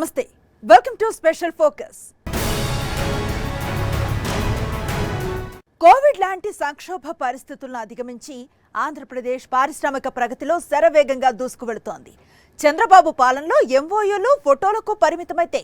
నమస్తే, welcome to special focus. Covid లాంటి సంక్షోభ పరిస్థితులను అధిగమించి ఆంధ్రప్రదేశ్ పారిశ్రామిక ప్రగతిలో శరవేగంగా దూసుకువెళుతోంది. చంద్రబాబు పాలనలో ఎంఓయూలు ఫోటోలకు పరిమితమైతే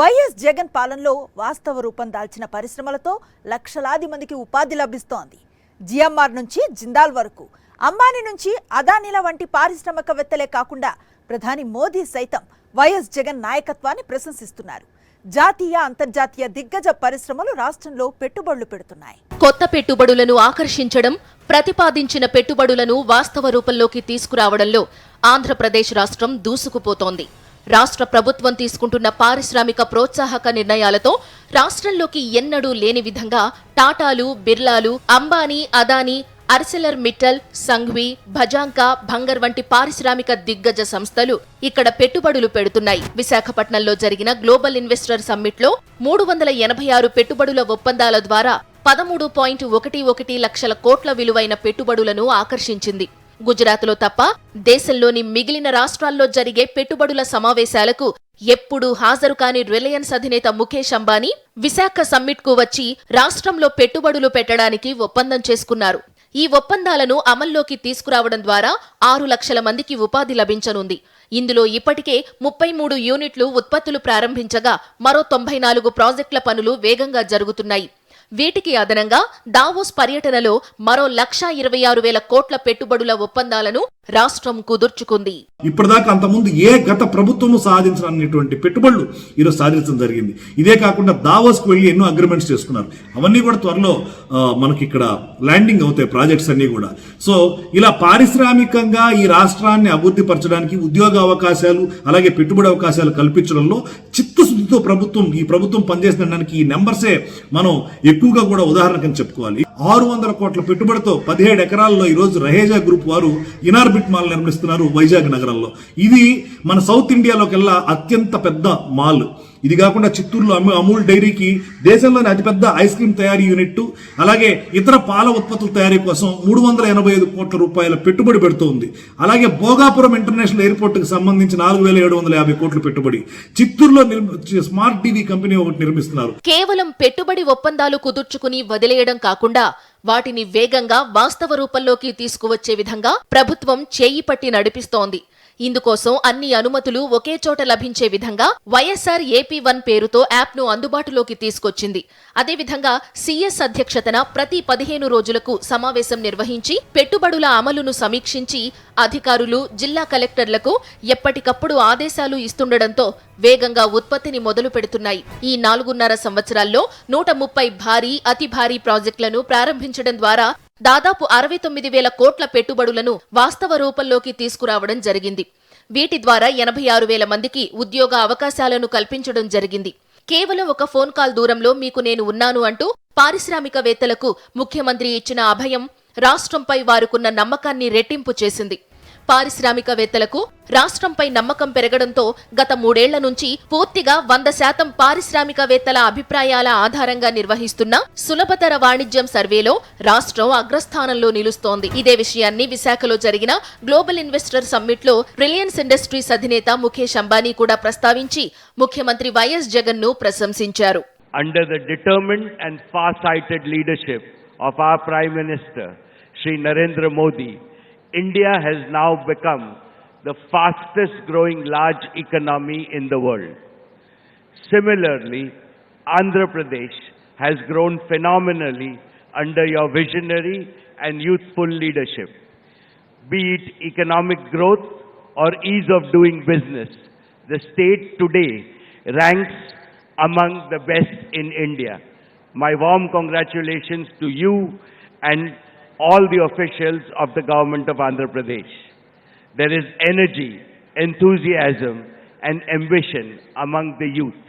వైఎస్ జగన్ పాలనలో వాస్తవ రూపం దాల్చిన పరిశ్రమలతో లక్షలాది మందికి ఉపాధి లభిస్తోంది. జిఎంఆర్ నుంచి జిందాల్ వరకు, అంబానీ నుంచి అదానీల వంటి పారిశ్రామికవేత్తలే కాకుండా ప్రధాని మోదీ సైతం వైఎస్ జగన్ నాయకత్వాన్ని ప్రశంసిస్తున్నారు. జాతీయ అంతర్జాతీయ దిగ్గజ పరిశ్రమలు రాష్ట్రంలో పెట్టుబడులు పెడుతున్నాయి. కొత్త పెట్టుబడులను ఆకర్షించడం, ప్రతిపాదించిన పెట్టుబడులను వాస్తవ రూపంలోకి తీసుకురావడంలో ఆంధ్రప్రదేశ్ రాష్ట్రం దూసుకుపోతోంది. రాష్ట్ర ప్రభుత్వం తీసుకుంటున్న పారిశ్రామిక ప్రోత్సాహక నిర్ణయాలతో రాష్ట్రంలోకి ఎన్నడూ లేని విధంగా టాటాలు, బిర్లాలు, అంబానీ, అదానీ, అర్సెలర్ మిట్టల్, సంఘ్వి, భజాంకా, భంగర్ వంటి పారిశ్రామిక దిగ్గజ సంస్థలు ఇక్కడ పెట్టుబడులు పెడుతున్నాయి. విశాఖపట్నంలో జరిగిన గ్లోబల్ ఇన్వెస్టర్ సమ్మిట్ లో 386 పెట్టుబడుల ఒప్పందాల ద్వారా 13.11 లక్షల కోట్ల విలువైన పెట్టుబడులను ఆకర్షించింది. గుజరాత్లో తప్ప దేశంలోని మిగిలిన రాష్ట్రాల్లో జరిగే పెట్టుబడుల సమావేశాలకు ఎప్పుడూ హాజరు కాని రిలయన్స్ అధినేత ముఖేష్ అంబానీ విశాఖ సమ్మిట్ కు వచ్చి రాష్ట్రంలో పెట్టుబడులు పెట్టడానికి ఒప్పందం చేసుకున్నారు. ఈ ఒప్పందాలను అమల్లోకి తీసుకురావడం ద్వారా 6 లక్షల మందికి ఉపాధి లభించనుంది. ఇందులో ఇప్పటికే 33 యూనిట్లు ఉత్పత్తులు ప్రారంభించగా మరో 94 ప్రాజెక్టుల పనులు వేగంగా జరుగుతున్నాయి. వీటికి అదనంగా దావోస్ పర్యటనలో మరో 1,26,000 కోట్ల పెట్టుబడుల ఒప్పందాలను రాష్ట్రం కుదుర్చుకుంది. ఇప్పటిదాకా అంతకుముందు ఏ గత ప్రభుత్వము సాధించనటువంటి పెట్టుబడులు ఈరోజు సాధించడం జరిగింది. ఇదే కాకుండా దావోస్ కు వెళ్లి ఎన్నో అగ్రిమెంట్స్ చేసుకున్నారు. అవన్నీ కూడా త్వరలో మనకి ఇక్కడ ల్యాండింగ్ అవుతాయి ప్రాజెక్ట్స్ అన్ని కూడా. సో ఇలా పారిశ్రామికంగా ఈ రాష్ట్రాన్ని అభివృద్ధి పరచడానికి ఉద్యోగ అవకాశాలు అలాగే పెట్టుబడి అవకాశాలు కల్పించడంలో చిత్తశుద్ధితో ఈ ప్రభుత్వం పనిచేసిన ఈ నెంబర్సే మనం ఎక్కువగా కూడా ఉదాహరణ కింద చెప్పుకోవాలి. 600 కోట్ల పెట్టుబడితో 17 ఎకరాల్లో ఈ రోజు రహేజా గ్రూప్ వారు ఇనార్బిట్ మాల్ నిర్మిస్తున్నారు వైజాగ్ నగరంలో. ఇది మన సౌత్ ఇండియాలోకెల్లా అత్యంత పెద్ద మాల్. ఇది కాకుండా చిత్తూరులో అమూల్ డైరీకి దేశంలోని అతిపెద్ద ఐస్ క్రీమ్ తయారీ యూనిట్ అలాగే ఇతర పాల ఉత్పత్తుల తయారీ కోసం 385 కోట్ల రూపాయల పెట్టుబడి పెడుతోంది. అలాగే భోగాపురం ఇంటర్నేషనల్ ఎయిర్పోర్ట్ కి సంబంధించి 4,750 కోట్ల పెట్టుబడి. చిత్తూరులో స్మార్ట్ టీవీ కంపెనీ ఒకటి నిర్మిస్తున్నారు. కేవలం పెట్టుబడి ఒప్పందాలు కుదుర్చుకుని వదిలేయడం కాకుండా వాటిని వేగంగా వాస్తవ రూపంలోకి తీసుకువచ్చే విధంగా ప్రభుత్వం చేయి పట్టి నడిపిస్తోంది. ఇందుకోసం అన్ని అనుమతులు ఒకే చోట లభించే విధంగా వైఎస్ఆర్ AP1 పేరుతో యాప్ను అందుబాటులోకి తీసుకొచ్చింది. అదేవిధంగా సిఎస్ అధ్యక్షతన ప్రతి 15 రోజులకు సమావేశం నిర్వహించి పెట్టుబడుల అమలును సమీక్షించి అధికారులు, జిల్లా కలెక్టర్లకు ఎప్పటికప్పుడు ఆదేశాలు ఇస్తుండటంతో వేగంగా ఉత్పత్తిని మొదలు పెడుతున్నాయి. ఈ 4.5 సంవత్సరాల్లో 130 భారీ, అతి భారీ ప్రాజెక్టులను ప్రారంభించడం ద్వారా దాదాపు 69,000 కోట్ల పెట్టుబడులను వాస్తవ రూపంలోకి తీసుకురావడం జరిగింది. వీటి ద్వారా 86,000 మందికి ఉద్యోగ అవకాశాలను కల్పించడం జరిగింది. కేవలం ఒక ఫోన్ కాల్ దూరంలో మీకు నేను ఉన్నాను అంటూ పారిశ్రామికవేత్తలకు ముఖ్యమంత్రి ఇచ్చిన అభయం రాష్ట్రంపై వారుకున్న నమ్మకాన్ని రెట్టింపు చేసింది. పారిశ్రామికవేత్తలకు రాష్ట్రంపై నమ్మకం పెరగడంతో గత 3 ఏళ్ల నుంచి పూర్తిగా 100% పారిశ్రామికవేత్తల అభిప్రాయాల ఆధారంగా నిర్వహిస్తున్న సులభతర వాణిజ్యం సర్వేలో రాష్ట్రం అగ్రస్థానంలో నిలుస్తోంది. ఇదే విషయాన్ని విశాఖలో జరిగిన గ్లోబల్ ఇన్వెస్టర్ సమ్మిట్ లో రిలయన్స్ ఇండస్ట్రీస్ అధినేత ముఖేష్ అంబానీ కూడా ప్రస్తావించి ముఖ్యమంత్రి వైఎస్ జగన్ ను ప్రశంసించారు. Under the determined and far-sighted leadership of our Prime Minister, Shri Narendra Modi, India has now become the fastest growing large economy in the world. Similarly, Andhra Pradesh has grown phenomenally under your visionary and youthful leadership. Be it economic growth or ease of doing business, the state today ranks among the best in India. My warm congratulations to you and all the officials of the government of Andhra Pradesh. There is energy, enthusiasm and ambition among the youth.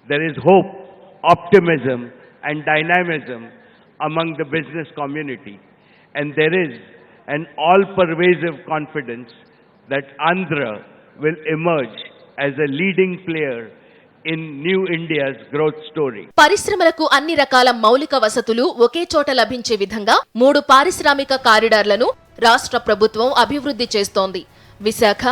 There is hope, optimism and dynamism among the business community. And there is an all-pervasive confidence that Andhra will emerge as a leading player in New India's growth story. పరిశ్రమలకు అన్ని రకాల మౌలిక వసతులు ఒకే చోట లభించే విధంగా 3 పారిశ్రామిక కారిడార్లను రాష్ట్ర ప్రభుత్వం అభివృద్ధి చేస్తోంది. విశాఖ,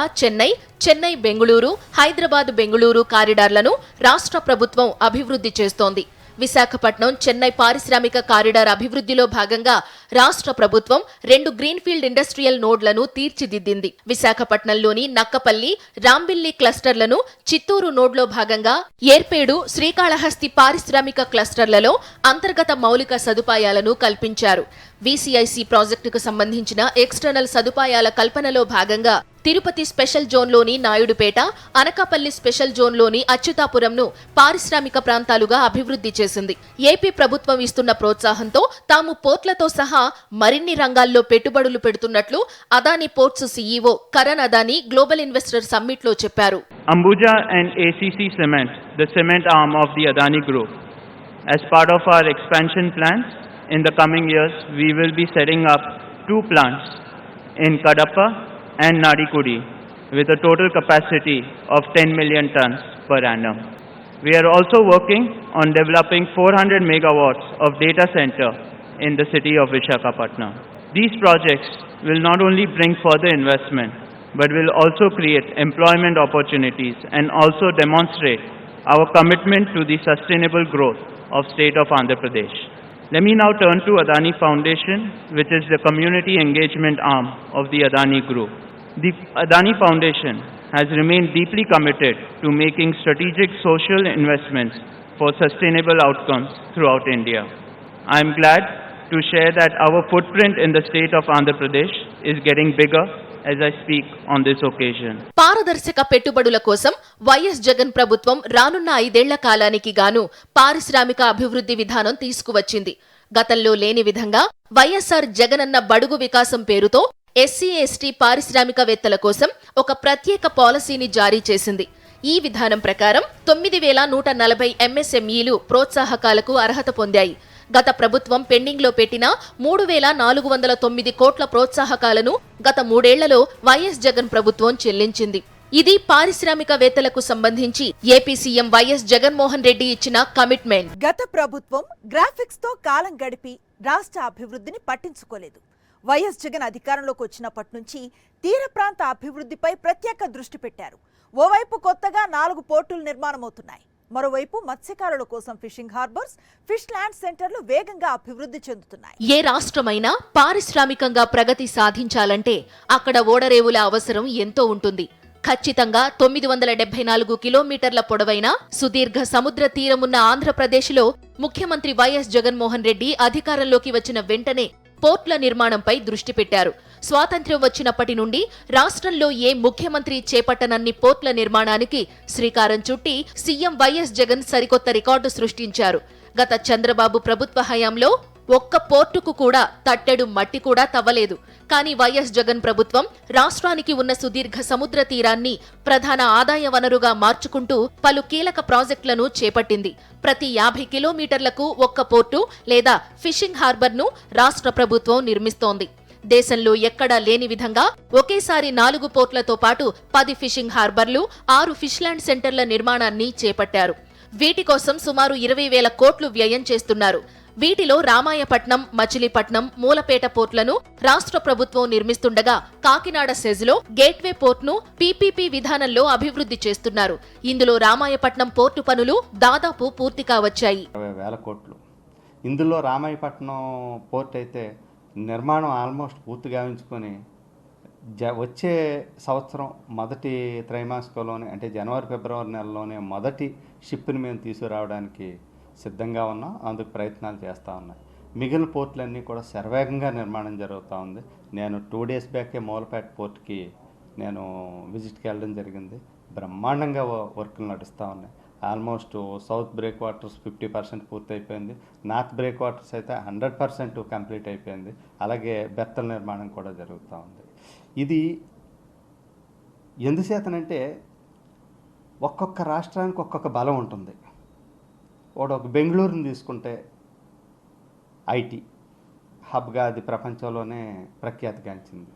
చెన్నై బెంగుళూరు, హైదరాబాద్ బెంగుళూరు కారిడార్లను రాష్ట్ర ప్రభుత్వం అభివృద్ధి చేస్తోంది. విశాఖపట్నం చెన్నై పారిశ్రామిక కారిడార్ అభివృద్ధిలో భాగంగా రాష్ట్ర ప్రభుత్వం 2 గ్రీన్ఫీల్డ్ ఇండస్ట్రియల్ నోడ్లను తీర్చిదిద్దింది. విశాఖపట్నంలోని నక్కపల్లి, రాంబిల్లి క్లస్టర్లను, చిత్తూరు నోడ్లో భాగంగా ఏర్పేడు, శ్రీకాళహస్తి పారిశ్రామిక క్లస్టర్లలో అంతర్గత మౌలిక సదుపాయాలను కల్పించారు. వీసీఐసీ ప్రాజెక్టుకు సంబంధించిన ఎక్స్టర్నల్ సదుపాయాల కల్పనలో భాగంగా తిరుపతి స్పెషల్ జోన్లోని నాయుడుపేట, అనకాపల్లి స్పెషల్ జోన్లోని అచ్యుతాపురంను పారిశ్రామిక ప్రాంతాలుగా అభివృద్ధి చేసింది. ఏపీ ప్రభుత్వం ఇస్తున్న ప్రోత్సాహంతో తాము పోర్ట్లతో సహా మరిన్ని రంగాల్లో పెట్టుబడులు పెడుతున్నట్లు Adani Ports CEO Karan Adani global investor సమ్మిట్లో చెప్పారు. Ambuja and ACC Cement, the cement arm of the Adani Group. As part of our expansion plans, in the coming years, we will be setting up 2 plants in Kadapa and Nadikudi with a total capacity of 10 million tons per annum. We are also working on developing 400 megawatts of data center in the city of Visakhapatnam. These projects will not only bring further investment, but will also create employment opportunities and also demonstrate our commitment to the sustainable growth of state of Andhra Pradesh. Let me now turn to Adani Foundation, which is the community engagement arm of the Adani Group. The Adani Foundation has remained deeply committed to making strategic social investments for sustainable outcomes throughout India. I am glad to share that our footprint in the state of Andhra Pradesh is getting bigger as I speak on this occasion. పారదర్శక పెట్టుబడుల కోసం YS Jagan ప్రభుత్వం రానున్న 5 ఏళ్ల కాలానికి గాను పారిశ్రామిక అభివృద్ధి విధానం తీసుకువచ్చింది. గతంలో లేని విధంగా వైఎస్ఆర్ జగనన్న బడుగు వికాసం పేరుతో ఎస్సీ/ఎస్టీ పారిశ్రామికవేత్తల కోసం ఒక ప్రత్యేక పాలసీని జారీ చేసింది. ఈ విధానం ప్రకారం 9140 ఎంఎస్ఎంఈలు ప్రోత్సాహకాలకు అర్హత పొందాయి. గత ప్రభుత్వం పెండింగ్లో పెట్టిన 3409 కోట్ల ప్రోత్సాహకాలను గత 3 ఏళ్లలో వైఎస్ జగన్ ప్రభుత్వం చెల్లించింది. ఇది పారిశ్రామికవేత్తలకు సంబంధించి AP CM YS Jaganmohan Reddy ఇచ్చిన కమిట్మెంట్. గత ప్రభుత్వం గ్రాఫిక్స్ తో కాలం గడిపి రాష్ట్ర అభివృద్ధిని పట్టించుకోలేదు. వైఎస్ జగన్ అధికారంలోకి వచ్చినప్పటి నుంచి తీర ప్రాంత అభివృద్ధిపై ప్రత్యేక దృష్టి పెట్టారు. ఓవైపు కొత్తగా 4 పోర్టులు నిర్మాణమవుతున్నాయి. మరోవైపు మత్స్యకారుల కోసం ఫిషింగ్ హార్బర్స్, ఫిష్ ల్యాండ్ సెంటర్లు వేగంగా అభివృద్ధి చెందుతున్నాయి. ఏ రాష్ట్రమైనా పారిశ్రామికంగా ప్రగతి సాధించాలంటే అక్కడ ఓడరేవుల అవసరం ఎంతో ఉంటుంది. ఖచ్చితంగా 974 కిలోమీటర్ల పొడవైన సుదీర్ఘ సముద్ర తీరమున్న ఆంధ్రప్రదేశ్లో ముఖ్యమంత్రి వైఎస్ జగన్మోహన్ రెడ్డి అధికారంలోకి వచ్చిన వెంటనే పోర్ట్ల నిర్మాణంపై దృష్టి పెట్టారు. స్వాతంత్ర్యం వచ్చినప్పటి నుండి రాష్ట్రంలో ఏ ముఖ్యమంత్రి చేపట్టనన్ని పోర్ట్ల నిర్మాణానికి శ్రీకారం చుట్టి సీఎం వైఎస్ జగన్ సరికొత్త రికార్డు సృష్టించారు. గత చంద్రబాబు ప్రభుత్వ హయాంలో ఒక్క పోర్టుకు కూడా తట్టెడు మట్టి కూడా తవ్వలేదు. కానీ వైఎస్ జగన్ ప్రభుత్వం రాష్ట్రానికి ఉన్న సుదీర్ఘ సముద్ర తీరాన్ని ప్రధాన ఆదాయ వనరుగా మార్చుకుంటూ పలు కీలక ప్రాజెక్టులను చేపట్టింది. ప్రతి 50 కిలోమీటర్లకు ఒక్క పోర్టు లేదా ఫిషింగ్ హార్బర్ను రాష్ట్ర ప్రభుత్వం నిర్మిస్తోంది. దేశంలో ఎక్కడా లేని విధంగా ఒకేసారి 4 పోర్ట్లతో పాటు 10 ఫిషింగ్ హార్బర్లు, 6 ఫిష్ ల్యాండ్ సెంటర్ల నిర్మాణాన్ని చేపట్టారు. వీటి కోసం సుమారు 20,000 కోట్లు వ్యయం చేస్తున్నారు. వీటిలో రామాయపట్నం, మచిలీపట్నం, మూలపేట పోర్ట్లను రాష్ట్ర ప్రభుత్వం నిర్మిస్తుండగా కాకినాడ సెజ్లో గేట్వే పోర్ట్ను పీపీపీ విధానంలో అభివృద్ధి చేస్తున్నారు. ఇందులో రామాయపట్నం పోర్టు పనులు దాదాపు పూర్తి కావచ్చాయి. 20,000 కోట్లు. ఇందులో రామాయపట్నం పోర్ట్ అయితే నిర్మాణం ఆల్మోస్ట్ పూర్తి గావించుకొని వచ్చే సంవత్సరం మొదటి త్రైమాసికంలోనే అంటే జనవరి ఫిబ్రవరి నెలలోనే మొదటి షిప్ని మేము తీసుకురావడానికి సిద్ధంగా ఉన్నాం. అందుకు ప్రయత్నాలు చేస్తూ ఉన్నాయి. మిగిలిన పోర్టులన్నీ కూడా శరవేగంగా నిర్మాణం జరుగుతూ ఉంది. నేను 2 డేస్ బ్యాకే మూలపేట పోర్ట్కి నేను విజిట్కి వెళ్ళడం జరిగింది. బ్రహ్మాండంగా వర్కులు నడుస్తూ ఉన్నాయి. ఆల్మోస్ట్ సౌత్ బ్రేక్ వాటర్స్ 50% పూర్తి అయిపోయింది. నార్త్ బ్రేక్ వాటర్స్ అయితే 100% కంప్లీట్ అయిపోయింది. అలాగే బెర్తల నిర్మాణం కూడా జరుగుతూ ఉంది. ఇది ఎందుచేతనంటే ఒక్కొక్క రాష్ట్రానికి ఒక్కొక్క బలం ఉంటుంది. ఒక బెంగళూరుని తీసుకుంటే ఐటీ హబ్గా అది ప్రపంచంలోనే ప్రఖ్యాతిగాంచింది.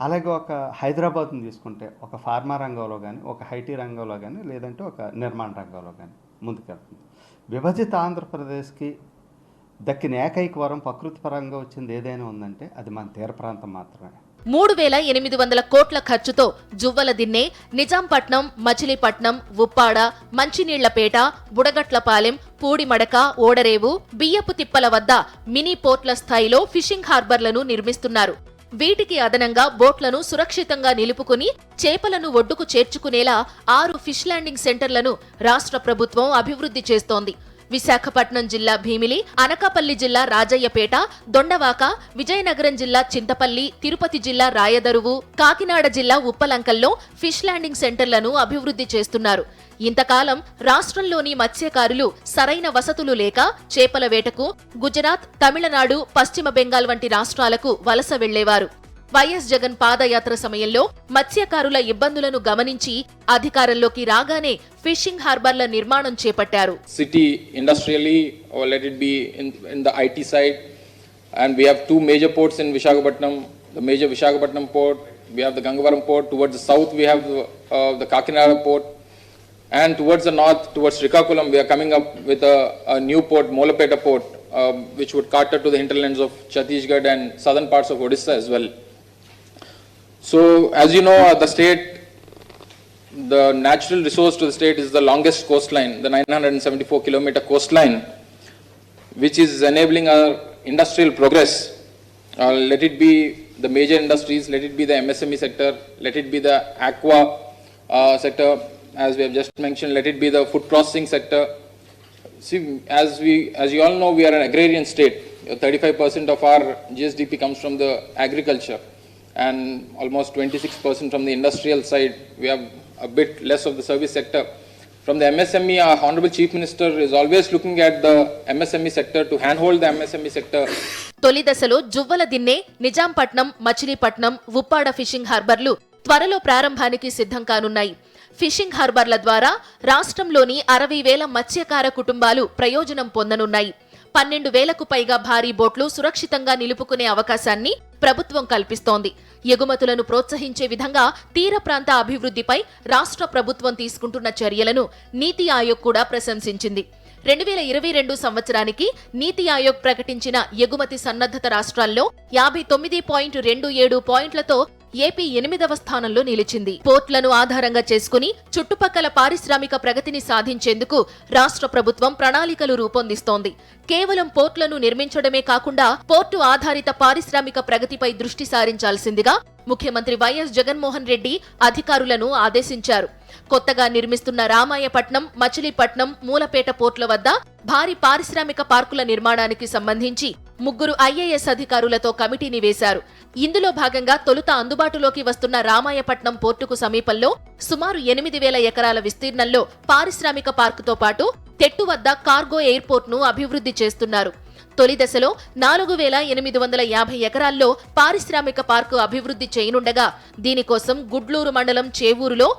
అలాగే ఒక హైదరాబాద్ని తీసుకుంటే ఒక ఫార్మా రంగంలో కానీ, ఒక ఐటీ రంగంలో కానీ, లేదంటే ఒక నిర్మాణ రంగంలో కానీ ముందుకెళ్తుంది. విభజిత ఆంధ్రప్రదేశ్కి దక్కిన ఏకైక వరం ప్రకృతి పరంగా వచ్చింది ఏదైనా ఉందంటే అది మన తీర ప్రాంతం మాత్రమే. 3,800 కోట్ల ఖర్చుతో జువ్వలదిన్నె, నిజాంపట్నం, మచిలీపట్నం, ఉప్పాడ, మంచినీళ్లపేట, బుడగట్లపాలెం, పూడిమడక, ఓడరేవు, బియ్యపు తిప్పల వద్ద మినీ పోర్ట్ల స్థాయిలో ఫిషింగ్ హార్బర్లను నిర్మిస్తున్నారు. వీటికి అదనంగా బోట్లను సురక్షితంగా నిలుపుకుని చేపలను ఒడ్డుకు చేర్చుకునేలా 6 ఫిష్ ల్యాండింగ్ సెంటర్లను రాష్ట్ర ప్రభుత్వం అభివృద్ధి చేస్తోంది. విశాఖపట్నం జిల్లా భీమిలి, అనకాపల్లి జిల్లా రాజయ్యపేట, దొండవాక, విజయనగరం జిల్లా చింతపల్లి, తిరుపతి జిల్లా రాయదరువు, కాకినాడ జిల్లా ఉప్పలంకల్లో ఫిష్ ల్యాండింగ్ సెంటర్లను అభివృద్ధి చేస్తున్నారు. ఇంతకాలం రాష్ట్రంలోని మత్స్యకారులు సరైన వసతులు లేక చేపల వేటకు గుజరాత్, తమిళనాడు, పశ్చిమ బెంగాల్ వంటి రాష్ట్రాలకు వలస వెళ్లేవారు. వైఎస్ జగన్ పాదయాత్ర సమయంలో మత్స్యకారుల ఇబ్బందులను గమనించి అధికారంలోకి రాగానే ఫిషింగ్ హార్బర్ల నిర్మాణం చేపట్టారు. City industrially, or let it be in the IT side, and we have 2 major ports in Visakhapatnam, the major Visakhapatnam port, we have the Gangavaram port, towards the south we have the Kakinada port, and towards the north, towards Srikakulam, we are coming up with a new port, Molapeta port, which would cater to the hinterlands of Chhattisgarh and southern parts of Odisha as well. So, as you know, the state, the natural resource to the state is the longest coastline, the 974-kilometer coastline, which is enabling our industrial progress. Let it be the major industries, let it be the MSME sector, let it be the aqua sector, as we have just mentioned, let it be the food processing sector. See, as you all know, we are an agrarian state. 35% of our GSDP comes from the agriculture, and almost 26% from the industrial side. We have a bit less of the service sector. From the MSME, our Honorable Chief Minister is always looking at the MSME sector to handhold the MSME sector. తొలి దశలో Juvvaladinne, Nizampatnam, Machilipatnam, Uppada fishing హార్బర్లు త్వరలో ప్రారంభానికి సిద్ధం కానున్నాయి. Fishing హార్బర్ల ద్వారా రాష్ట్రంలోని 60,000 మత్స్యకార కుటుంబాలు ప్రయోజనం పొందనున్నాయి. 12,000కు పైగా భారీ బోట్లు సురక్షితంగా నిలుపుకునే అవకాశాన్ని ప్రభుత్వం కల్పిస్తోంది. ఎగుమతులను ప్రోత్సహించే విధంగా తీర ప్రాంత అభివృద్ధిపై రాష్ట్ర ప్రభుత్వం తీసుకుంటున్న చర్యలను నీతి ఆయోగ్ కూడా ప్రశంసించింది. 2022 సంవత్సరానికి నీతి ఆయోగ్ ప్రకటించిన ఎగుమతి సన్నద్ధత రాష్ట్రాల్లో 59.27 పాయింట్లతో ఏపీ 8వ స్థానంలో నిలిచింది. పోర్ట్లను ఆధారంగా చేసుకుని చుట్టుపక్కల పారిశ్రామిక ప్రగతిని సాధించేందుకు రాష్ట్ర ప్రభుత్వం ప్రణాళికలు రూపొందిస్తోంది. కేవలం పోర్ట్లను నిర్మించడమే కాకుండా పోర్టు ఆధారిత పారిశ్రామిక ప్రగతిపై దృష్టి సారించాల్సిందిగా ముఖ్యమంత్రి వైఎస్ జగన్మోహన్ రెడ్డి అధికారులను ఆదేశించారు. కొత్తగా నిర్మిస్తున్న రామాయపట్నం, మచిలీపట్నం, మూలపేట పోర్టుల వద్ద భారీ పారిశ్రామిక పార్కుల నిర్మాణానికి సంబంధించి 3 ఐఏఎస్ అధికారులతో కమిటీని వేశారు. ఇందులో భాగంగా తొలుత అందుబాటులోకి వస్తున్న రామాయపట్నం పోర్టుకు సమీపంలో సుమారు 8,000 ఎకరాల విస్తీర్ణంలో పారిశ్రామిక పార్కుతో పాటు తెట్టు వద్ద కార్గో ఎయిర్పోర్ట్ను అభివృద్ధి చేస్తున్నారు. తొలి దశలో 4,850 ఎకరాల్లో పారిశ్రామిక పార్కు అభివృద్ధి చేయనుండగా దీనికోసం గుడ్లూరు మండలం చేవూరులో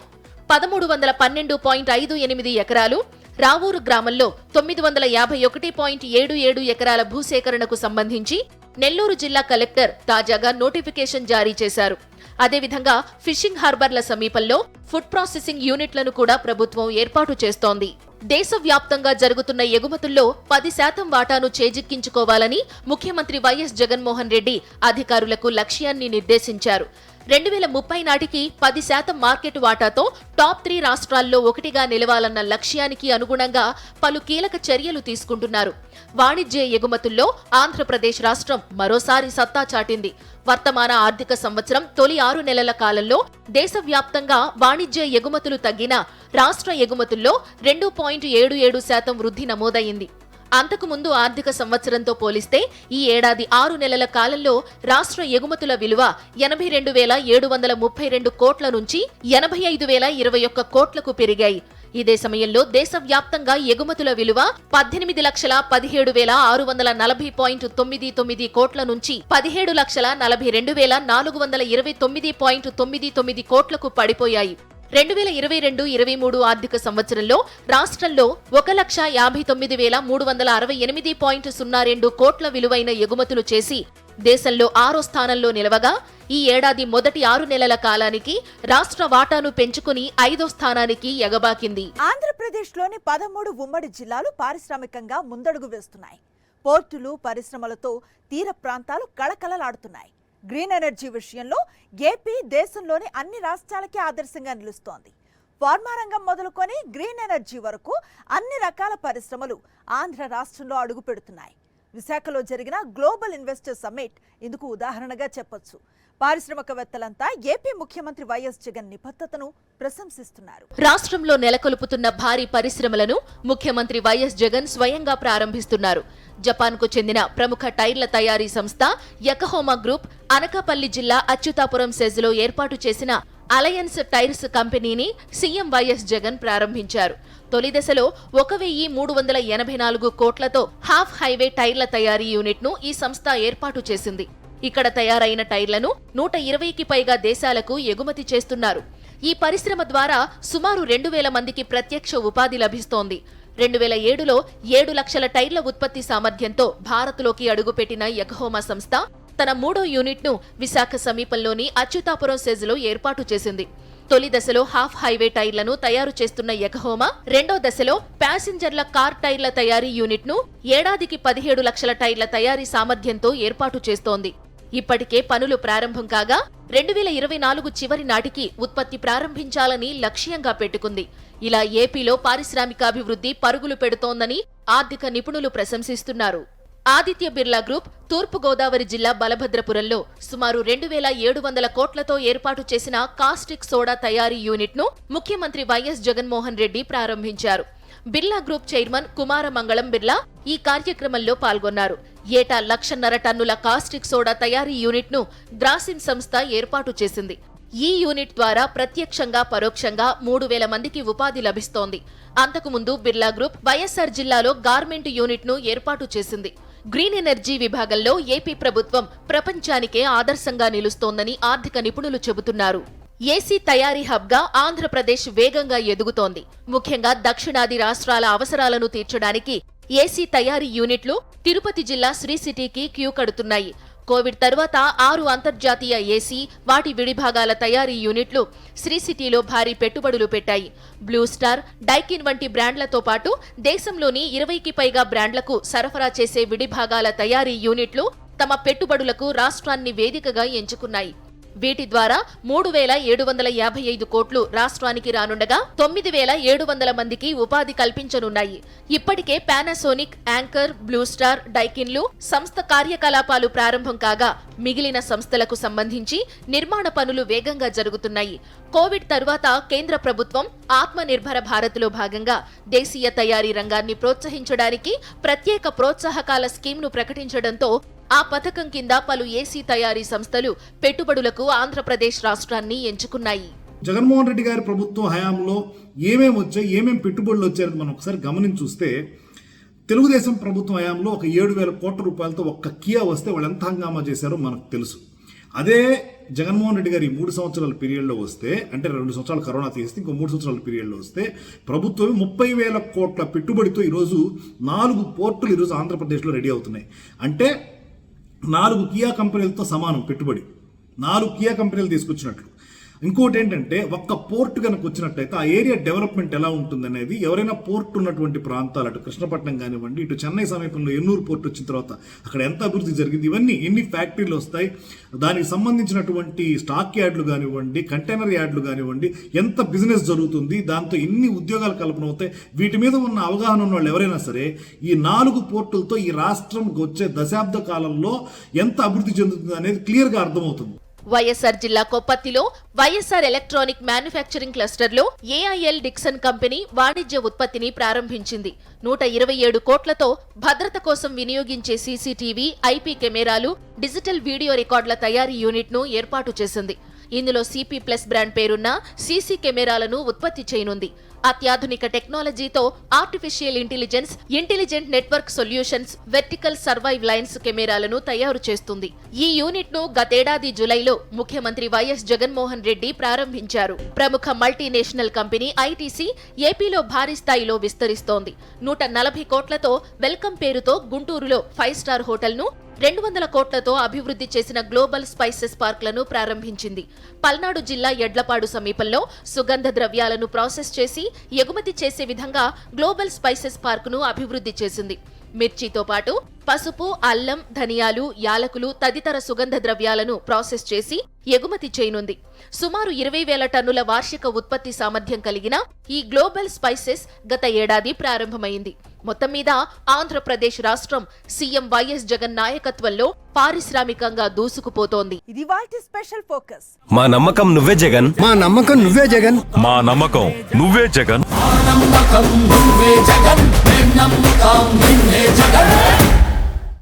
1,312.58 ఎకరాలు, రావూరు గ్రామంలో 951.77 ఎకరాల భూసేకరణకు సంబంధించి నెల్లూరు జిల్లా కలెక్టర్ తాజాగా నోటిఫికేషన్ జారీ చేశారు. అదేవిధంగా ఫిషింగ్ హార్బర్ల సమీపంలో ఫుడ్ ప్రాసెసింగ్ యూనిట్లను కూడా ప్రభుత్వం ఏర్పాటు చేస్తోంది. దేశవ్యాప్తంగా జరుగుతున్న ఎగుమతుల్లో 10% వాటాను చేజిక్కించుకోవాలని ముఖ్యమంత్రి వైఎస్ జగన్మోహన్ రెడ్డి అధికారులకు లక్ష్యాన్ని నిర్దేశించారు. 2030 నాటికి 10% మార్కెట్ వాటాతో టాప్ 3 రాష్ట్రాల్లో ఒకటిగా నిలవాలన్న లక్ష్యానికి అనుగుణంగా పలు కీలక చర్యలు తీసుకుంటున్నారు. వాణిజ్య ఎగుమతుల్లో ఆంధ్రప్రదేశ్ రాష్ట్రం మరోసారి సత్తా చాటింది. వర్తమాన ఆర్థిక సంవత్సరం తొలి 6 నెలల కాలంలో దేశవ్యాప్తంగా వాణిజ్య ఎగుమతులు తగ్గినా రాష్ట్ర ఎగుమతుల్లో 2.77% వృద్ధి నమోదైంది. అంతకుముందు ఆర్థిక సంవత్సరంతో పోలిస్తే ఈ ఏడాది 6 నెలల కాలంలో రాష్ట్ర ఎగుమతుల విలువ 82,732 కోట్ల నుంచి 85,021 కోట్లకు పెరిగాయి. ఇదే సమయంలో దేశవ్యాప్తంగా ఎగుమతుల విలువ 18,16,640.99 కోట్ల నుంచి 17,42,429.99 కోట్లకు పడిపోయాయి. 2022-23 ఆర్థిక సంవత్సరంలో రాష్ట్రంలో 1,59,368.02 కోట్ల విలువైన ఎగుమతులు చేసి దేశంలో 6వ స్థానంలో నిలవగా ఈ ఏడాది మొదటి 6 నెలల కాలానికి రాష్ట్ర వాటాను పెంచుకుని 5వ స్థానానికి ఎగబాకింది. ఆంధ్రప్రదేశ్లోని 13 ఉమ్మడి జిల్లాలు పారిశ్రామికంగా ముందడుగు వేస్తున్నాయి. పోర్టులు, పరిశ్రమలతో తీర ప్రాంతాలు కళకళలాడుతున్నాయి. గ్రీన్ ఎనర్జీ విషయంలో ఏపీ దేశంలోని అన్ని రాష్ట్రాలకే ఆదర్శంగా నిలుస్తోంది. ఫార్మా రంగం మొదలుకొని గ్రీన్ ఎనర్జీ వరకు అన్ని రకాల పరిశ్రమలు ఆంధ్ర రాష్ట్రంలో అడుగు పెడుతున్నాయి. విశాఖలో జరిగిన గ్లోబల్ ఇన్వెస్టర్ సమ్మిట్ ఇందుకు ఉదాహరణగా చెప్పొచ్చు. పారిశ్రామికవేత్తలంతా ఏపీ ముఖ్యమంత్రి వైఎస్ జగన్ నిబద్ధతను ప్రశంసిస్తున్నారు. రాష్ట్రంలో నెలకొల్పుతున్న భారీ పరిశ్రమలను ముఖ్యమంత్రి వైఎస్ జగన్ స్వయంగా ప్రారంభిస్తున్నారు. జపాన్కు చెందిన ప్రముఖ టైర్ల తయారీ సంస్థ యకహోమా గ్రూప్ అనకాపల్లి జిల్లా అచ్యుతాపురం సెజ్లో ఏర్పాటు చేసిన అలయన్స్ టైర్స్ కంపెనీని సీఎం వైఎస్ జగన్ ప్రారంభించారు. తొలి దశలో 1,384 కోట్లతో హాఫ్ హైవే టైర్ల తయారీ యూనిట్ ను ఈ సంస్థ ఏర్పాటు చేసింది. ఇక్కడ తయారైన టైర్లను 120కి పైగా దేశాలకు ఎగుమతి చేస్తున్నారు. ఈ పరిశ్రమ ద్వారా సుమారు 2,000 మందికి ప్రత్యక్ష ఉపాధి లభిస్తోంది. 2007లో 7 లక్షల టైర్ల ఉత్పత్తి సామర్థ్యంతో భారత్లోకి అడుగుపెట్టిన యకహోమా సంస్థ తన 3వ యూనిట్ను విశాఖ సమీపంలోని అచ్యుతాపురం సెజ్లో ఏర్పాటు చేసింది. తొలి దశలో హాఫ్ హైవే టైర్లను తయారు చేస్తున్న యకహోమా 2వ దశలో ప్యాసింజర్ల కార్ టైర్ల తయారీ యూనిట్ను ఏడాదికి 17 లక్షల టైర్ల తయారీ సామర్థ్యంతో ఏర్పాటు చేస్తోంది. ఇప్పటికే పనులు ప్రారంభం కాగా 2024 చివరి నాటికి ఉత్పత్తి ప్రారంభించాలని లక్ష్యంగా పెట్టుకుంది. ఇలా ఏపీలో పారిశ్రామికాభివృద్ధి పరుగులు పెడుతోందని ఆర్థిక నిపుణులు ప్రశంసిస్తున్నారు. ఆదిత్య బిర్లా గ్రూప్ తూర్పుగోదావరి జిల్లా బలభద్రపురంలో సుమారు 2,700 కోట్లతో ఏర్పాటు చేసిన కాస్టిక్ సోడా తయారీ యూనిట్ను ముఖ్యమంత్రి వైఎస్ జగన్మోహన్ రెడ్డి ప్రారంభించారు. బిర్లా గ్రూప్ చైర్మన్ కుమారమంగళం బిర్లా ఈ కార్యక్రమంలో పాల్గొన్నారు. ఏటా 1,50,000 టన్నుల కాస్టిక్ సోడా తయారీ యూనిట్ను గ్రాసిమ్ సంస్థ ఏర్పాటు చేసింది. ఈ యూనిట్ ద్వారా ప్రత్యక్షంగా పరోక్షంగా 3,000 మందికి ఉపాధి లభిస్తోంది. అంతకుముందు బిర్లా గ్రూప్ వైఎస్ఆర్ జిల్లాలో గార్మెంట్ యూనిట్ను ఏర్పాటు చేసింది. గ్రీన్ ఎనర్జీ విభాగంలో ఏపీ ప్రభుత్వం ప్రపంచానికే ఆదర్శంగా నిలుస్తోందని ఆర్థిక నిపుణులు చెబుతున్నారు. ఏసీ తయారీ హబ్గా ఆంధ్రప్రదేశ్ వేగంగా ఎదుగుతోంది. ముఖ్యంగా దక్షిణాది రాష్ట్రాల అవసరాలను తీర్చడానికి ఏసీ తయారీ యూనిట్లు తిరుపతి జిల్లా శ్రీ సిటీకి క్యూ కడుతున్నాయి. కోవిడ్ తర్వాత 6 అంతర్జాతీయ ఏసీ, వాటి విడిభాగాల తయారీ యూనిట్లు శ్రీ సిటీలో భారీ పెట్టుబడులు పెట్టాయి. బ్లూ స్టార్, డైకిన్ వంటి బ్రాండ్లతో పాటు దేశంలోని 20కి పైగా బ్రాండ్లకు సరఫరా చేసే విడిభాగాల తయారీ యూనిట్లు తమ పెట్టుబడులకు రాష్ట్రాన్ని వేదికగా ఎంచుకున్నాయి. వీటి ద్వారా 3,755 కోట్లు రాష్ట్రానికి రానుండగా 9,700 మందికి ఉపాధి కల్పించనున్నాయి. ఇప్పటికే పానాసోనిక్, యాంకర్, బ్లూ స్టార్, డైకిన్లు సంస్థ కార్యకలాపాలు ప్రారంభం కాగా మిగిలిన సంస్థలకు సంబంధించి నిర్మాణ పనులు వేగంగా జరుగుతున్నాయి. కోవిడ్ తర్వాత కేంద్ర ప్రభుత్వం ఆత్మనిర్భర భారత్లో భాగంగా దేశీయ తయారీ రంగాన్ని ప్రోత్సహించడానికి ప్రత్యేక ప్రోత్సాహకాల స్కీమ్ను ప్రకటించడంతో ఆ పథకం కింద పలు ఏసీ తయారీ సంస్థలు పెట్టుబడులకు ఆంధ్రప్రదేశ్ రాష్ట్రాన్ని ఎంచుకున్నాయి. జగన్మోహన్ రెడ్డి గారి ప్రభుత్వం హయాంలో ఏమేమి వచ్చాయి, ఏమేమి పెట్టుబడులు వచ్చాయని మనం ఒకసారి గమనించి చూస్తే తెలుగుదేశం ప్రభుత్వం హయాంలో ఒక 7,000 కోట్ల రూపాయలతో ఒక్క కియా వస్తే వాళ్ళు ఎంత హంగామా చేశారో మనకు తెలుసు. అదే జగన్మోహన్ రెడ్డి గారి 3 సంవత్సరాల పీరియడ్లో వస్తే, అంటే 2 సంవత్సరాలు కరోనా తీస్తే ఇంకో 3 సంవత్సరాల పీరియడ్లో వస్తే ప్రభుత్వం 30,000 కోట్ల పెట్టుబడితో ఈరోజు 4 పోర్టులు ఈరోజు ఆంధ్రప్రదేశ్లో రెడీ అవుతున్నాయి. అంటే 4 కియా కంపెనీలతో సమానం పెట్టుబడి. 4 కియా కంపెనీలు తీసుకొచ్చినట్లు. ఇంకోటి ఏంటంటే ఒక్క పోర్టు కనుక వచ్చినట్టయితే ఆ ఏరియా డెవలప్మెంట్ ఎలా ఉంటుందనేది, ఎవరైనా పోర్ట్ ఉన్నటువంటి ప్రాంతాలు, అటు కృష్ణపట్నం కానివ్వండి, ఇటు చెన్నై సమీపంలో ఎన్నూరు పోర్టు వచ్చిన తర్వాత అక్కడ ఎంత అభివృద్ధి జరిగింది, ఇవన్నీ ఎన్ని ఫ్యాక్టరీలు వస్తాయి, దానికి సంబంధించినటువంటి స్టాక్ యార్డులు కానివ్వండి, కంటైనర్ యార్డులు కానివ్వండి, ఎంత బిజినెస్ జరుగుతుంది, దాంతో ఎన్ని ఉద్యోగాలు కల్పన అవుతాయి, వీటి మీద ఉన్న అవగాహన ఉన్న వాళ్ళు ఎవరైనా సరే ఈ 4 పోర్టులతో ఈ రాష్ట్రం వచ్చే దశాబ్ద కాలంలో ఎంత అభివృద్ధి చెందుతుంది అనేది క్లియర్గా అర్థమవుతుంది. వైఎస్ఆర్ జిల్లా కొప్పత్తిలో వైఎస్ఆర్ ఎలక్ట్రానిక్ మ్యానుఫ్యాక్చరింగ్ క్లస్టర్లో ఏఐఎల్ డిక్సన్ కంపెనీ వాణిజ్య ఉత్పత్తిని ప్రారంభించింది. 127 కోట్లతో భద్రత కోసం వినియోగించే సీసీటీవీ, ఐపీ కెమెరాలు, డిజిటల్ వీడియో రికార్డుల తయారీ యూనిట్ను ఏర్పాటు చేసింది. ఇందులో సిపి ప్లస్ బ్రాండ్ పేరున్న సీసీ కెమెరాలను ఉత్పత్తి చేయనుంది. అత్యాధునిక టెక్నాలజీతో artificial intelligence, intelligent network solutions, vertical survive lines కెమెరాలను తయారు చేస్తుంది. ఈ యూనిట్ ను గతేడాది జులైలో ముఖ్యమంత్రి వైఎస్ జగన్మోహన్ రెడ్డి ప్రారంభించారు. ప్రముఖ మల్టీనేషనల్ కంపెనీ ఐటీసీ ఏపీలో భారీ స్థాయిలో విస్తరిస్తోంది. 140 కోట్లతో వెల్కమ్ పేరుతో గుంటూరులో 5 స్టార్ హోటల్ను, 200 కోట్లతో అభివృద్ధి చేసిన గ్లోబల్ స్పైసెస్ పార్క్లను ప్రారంభించింది. పల్నాడు జిల్లా యడ్లపాడు సమీపంలో సుగంధ ద్రవ్యాలను ప్రాసెస్ చేసి ఎగుమతి చేసే విధంగా గ్లోబల్ స్పైసెస్ పార్కును అభివృద్ధి చేసింది. మిర్చితో పాటు పసుపు, అల్లం, ధనియాలు, యాలకులు తదితర సుగంధ ద్రవ్యాలను ప్రాసెస్ చేసి ఎగుమతి చేయనుంది. సుమారు 20,000 టన్నుల వార్షిక ఉత్పత్తి సామర్థ్యం కలిగిన ఈ గ్లోబల్ స్పైసెస్ గత ఏడాది ప్రారంభమైంది. మొత్తం మీద ఆంధ్రప్రదేశ్ రాష్ట్రం సీఎం వైఎస్ జగన్ నాయకత్వంలో పారిశ్రామికంగా దూసుకుపోతోంది. ఇది వాటి స్పెషల్ ఫోకస్. మా నమ్మకం నువ్వే జగన్, మా నమ్మకం నువ్వే జగన్, మా నమ్మకం నువ్వే జగన్. నమ్మకం నువ్వే జగన్, నమ్మకం నిన్నే జగన్.